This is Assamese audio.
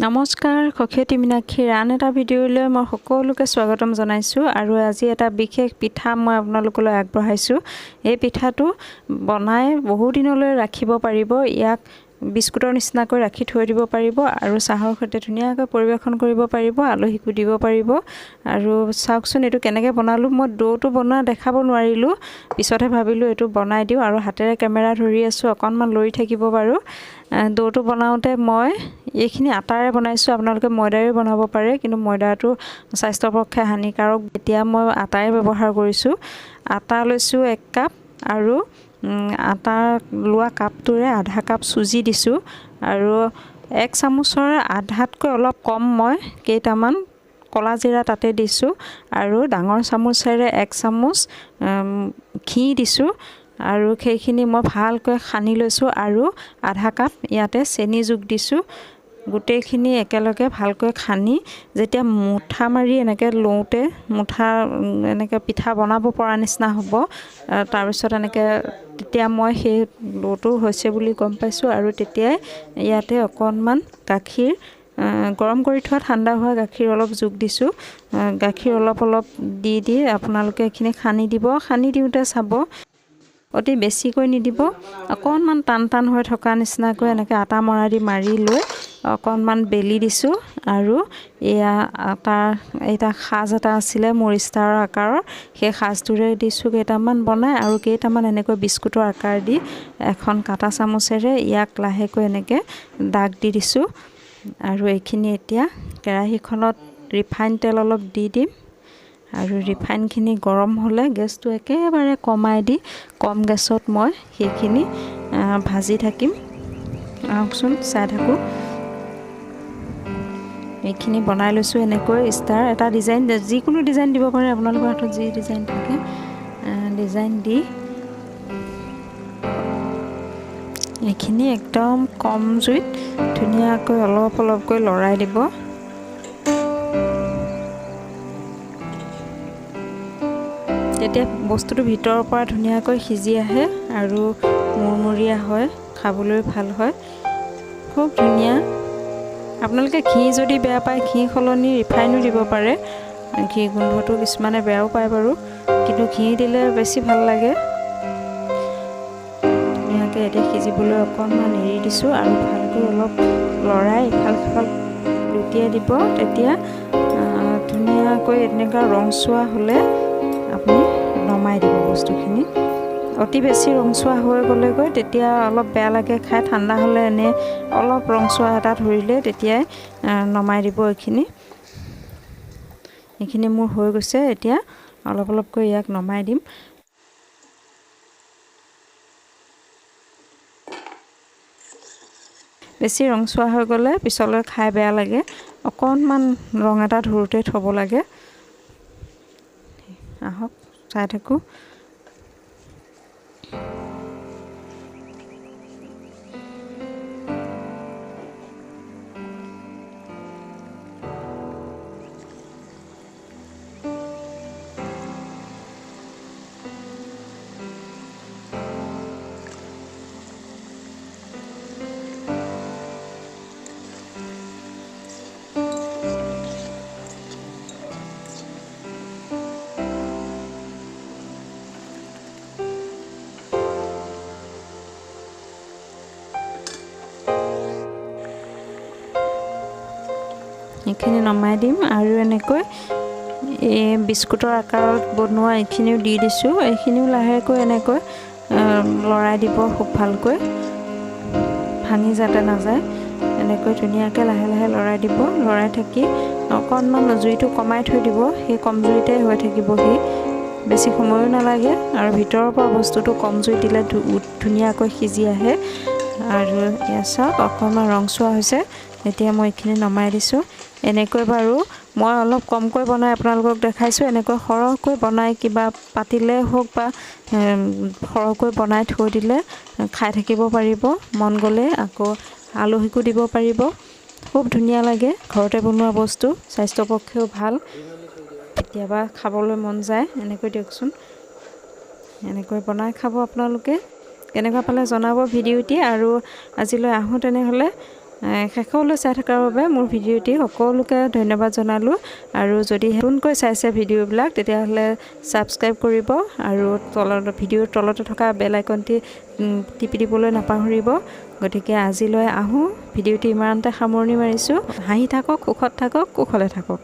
নমস্কাৰ খকিয়তি মিনাক্ষীৰ আন এটা ভিডিঅ'লৈ মই সকলোকে স্বাগতম জনাইছোঁ আৰু আজি এটা বিশেষ পিঠা মই আপোনালোকলৈ আগবঢ়াইছোঁ। এই পিঠাটো বনাই বহু দিনলৈ ৰাখিব পাৰিব। ইয়াক বিস্কুটৰ নিচিনাকৈ ৰাখি থৈ দিব পাৰিব আৰু চাহৰ সৈতে ধুনীয়াকৈ পৰিৱেশন কৰিব পাৰিব, আলহীকো দিব পাৰিব। আৰু চাওকচোন এইটো কেনেকৈ বনালোঁ। মই ডোটো বনোৱা দেখাব নোৱাৰিলোঁ, পিছতহে ভাবিলোঁ এইটো বনাই দিওঁ আৰু হাতেৰে কেমেৰা ধৰি আছোঁ, অকণমান লৰি থাকিব বাৰু। ডোটো বনাওঁতে মই এইখিনি আটাৰে বনাইছোঁ, আপোনালোকে ময়দাৰে বনাব পাৰে, কিন্তু ময়দাটো স্বাস্থ্যৰ পক্ষে হানিকাৰক। এতিয়া মই আটাৰে ব্যৱহাৰ কৰিছোঁ। আটা লৈছোঁ 1 কাপ আৰু আটা লোৱা কাপটোৰে আধা কাপ চুজি দিছোঁ আৰু 1 চামুচৰ আধাতকৈ অলপ কম মই কেইটামান কলা জিৰা তাতে দিছোঁ আৰু ডাঙৰ চামুচেৰে 1 চামুচ ঘি দিছোঁ আৰু সেইখিনি মই ভালকৈ সানি লৈছোঁ আৰু আধা কাপ ইয়াতে চেনি যোগ দিছোঁ। গোটেইখিনি একেলগে ভালকৈ খানি যেতিয়া মুঠা মাৰি এনেকৈ লওঁতে এনেকৈ পিঠা বনাব পৰা নিচিনা হ'ব, তাৰপিছত তেতিয়া মই সেই ডোটো হৈছে বুলি গম পাইছোঁ আৰু তেতিয়াই ইয়াতে অকণমান গাখীৰ গৰম কৰি থোৱা ঠাণ্ডা হোৱা গাখীৰ অলপ যোগ দিছোঁ। গাখীৰ অলপ দি আপোনালোকে এইখিনি সানি দিব। সানি দিওঁতে চাব অতি বেছিকৈ নিদিব, অকণমান টান হৈ থকা নিচিনাকৈ এনেকৈ আটা মৰা দি মাৰি লৈ অকণমান বেলি দিছোঁ আৰু এয়া এটা সাজ এটা আছিলে মোৰ ষ্টাৰৰ আকাৰৰ, সেই সাজটোৰে দিছোঁ কেইটামান বনাই আৰু কেইটামান এনেকৈ বিস্কুটৰ আকাৰ দি এখন কাটা চামুচেৰে ইয়াক লাহেকৈ এনেকৈ দাগ দি দিছোঁ। আৰু এইখিনি এতিয়া কেৰাহীখনত ৰিফাইন তেল অলপ দি দিম আৰু ৰিফাইনখিনি গৰম হ'লে গেছটো একেবাৰে কমাই দি কম গেছত মই সেইখিনি ভাজি থাকিম। আহকচোন চাই থাকোঁ। এইখিনি বনাই লৈছোঁ এনেকৈ ষ্টাৰ এটা ডিজাইন, যিকোনো ডিজাইন দিব পাৰে, আপোনালোকৰ হাতত যি ডিজাইন থাকে ডিজাইন দি এইখিনি একদম কম জুইত ধুনীয়াকৈ অলপকৈ লৰাই দিব। তেতিয়া বস্তুটো ভিতৰৰ পৰা ধুনীয়াকৈ সিজি আহে আৰু মুৰমুৰীয়া হয়, খাবলৈ ভাল হয়, খুব ধুনীয়া। আপোনালোকে ঘি যদি বেয়া পায় ঘি সলনি ৰিফাইনো দিব পাৰে। ঘি গোন্ধটো কিছুমানে বেয়াও পায় বাৰু, কিন্তু ঘি দিলে বেছি ভাল লাগে। ধুনীয়াকৈ এতিয়া সিজিবলৈ অকণমান এৰি দিছোঁ আৰু ভালকৈ অলপ লৰাই ইফাল সিফাল লুটিয়াই দিব। তেতিয়া ধুনীয়াকৈ এনেকুৱা ৰংচোৱা হ'লে আপুনি নমাই দিব বস্তুখিনি। অতি বেছি ৰংচোৱা হৈ গ'লেগৈ তেতিয়া অলপ বেয়া লাগে খাই। ঠাণ্ডা হ'লে এনেই অলপ ৰংচোৱা এটা ধৰিলে তেতিয়াই নমাই দিব। এইখিনি মোৰ হৈ গৈছে। এতিয়া অলপকৈ ইয়াক নমাই দিম। বেছি ৰংচোৱা হৈ গ'লে পিছলৈ খাই বেয়া লাগে, অকণমান ৰং এটা ধৰোঁতে থ'ব লাগে। আহক চাই থাকোঁ। এইখিনি নমাই দিম আৰু এনেকৈ এই বিস্কুটৰ আকাৰত বনোৱা এইখিনিও দি দিছোঁ। এইখিনিও লাহেকৈ এনেকৈ লৰাই দিব, খুব ভালকৈ ভাঙি যাতে নাযায়। এনেকৈ ধুনীয়াকৈ লাহে লৰাই দিব। লৰাই থাকি অকণমান জুইটো কমাই থৈ দিব, সেই কম জুইতে হৈ থাকিব। সি বেছি সময়ো নালাগে আৰু ভিতৰৰ পৰা বস্তুটো কম জুইত দিলে ধুনীয়াকৈ সিজি আহে। আৰু এয়া চাওক অকণমান ৰংচোৱা হৈছে। এতিয়া মই এইখিনি নমাই দিছোঁ। এনেকৈ বাৰু মই অলপ কমকৈ বনাই আপোনালোকক দেখাইছোঁ। এনেকৈ সৰহকৈ বনাই কিবা পাতিলে হওক বা সৰহকৈ বনাই থৈ দিলে খাই থাকিব পাৰিব। মন গ'লে আকৌ আলহীকো দিব পাৰিব। খুব ধুনীয়া লাগে, ঘৰতে বনোৱা বস্তু, স্বাস্থ্যৰ পক্ষেও ভাল। কেতিয়াবা খাবলৈ মন যায় এনেকৈ দিয়কচোন। এনেকৈ বনাই খাব আপোনালোকে। কেনেকুৱা পালে জনাব ভিডিঅ'টি। আৰু আজিলৈ আহোঁ তেনেহ'লে। শেষলৈ চাই থকাৰ বাবে মোৰ ভিডিঅ'টি সকলোকে ধন্যবাদ জনালোঁ আৰু যদি নতুনকৈ চাইছে ভিডিঅ'বিলাক তেতিয়াহ'লে ছাবস্ক্ৰাইব কৰিব আৰু ভিডিঅ'ৰ তলতে থকা বেল আইকনটি টিপি দিবলৈ নাপাহৰিব। গতিকে আজিলৈ আহোঁ, ভিডিঅ'টি ইমানতে সামৰণি মাৰিছোঁ। হাঁহি থাকক, সুখত থাকক, কুশলে থাকক।